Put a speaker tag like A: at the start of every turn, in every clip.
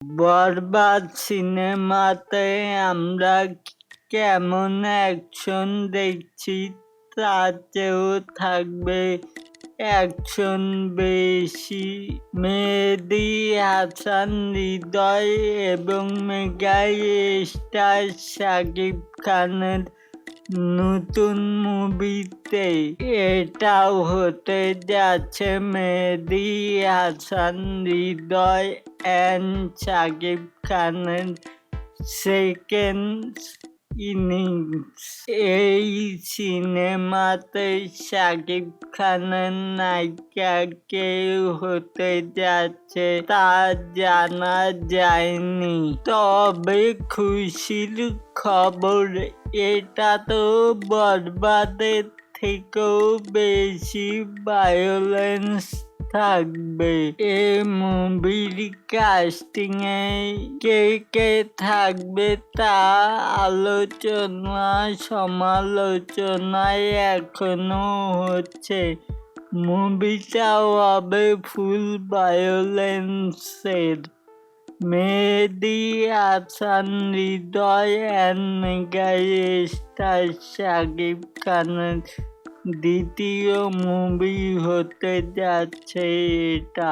A: বরবাদ সিনেমাতে আমরা কেমন অ্যাকশন দেখছি, তার চেয়েও থাকবে অ্যাকশন বেশি। মেহেদী হাসান হৃদয় এবং মেগা স্টার শাকিব খানের নতুন মুভিতে এটাও হতে যাচ্ছে মেহেদী হাসান হৃদয় অ্যান্ড শাকিব খানের সেকেন্ড ইনিংস। এই সিনেমাতে শাকিব খানের নায়িকা কে হতে যাচ্ছে তা জানা যায়নি, তবে খুশির খবর, এটা তো বরবাদের থেকেও বেশি ভায়োলেন্স থাকবে। এ মুভির কাস্টিং এ কে কে থাকবে তা আলোচনা সমালোচনায় এখনো হচ্ছে। মুভিটাও হবে ফুল ভায়োলেন্সের। মেহেদী হাসান হৃদয় অ্যান্ড মেগা স্টার শাকিব খানের দ্বিতীয় মুভি হতে যাচ্ছে এটা।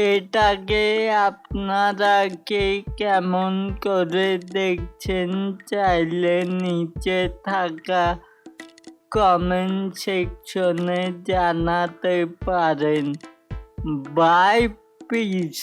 A: এটাকে আপনারা কে কেমন করে দেখছেন চাইলে নিচে থাকা কমেন্ট সেকশনে জানাতে পারেন। Bye, piece.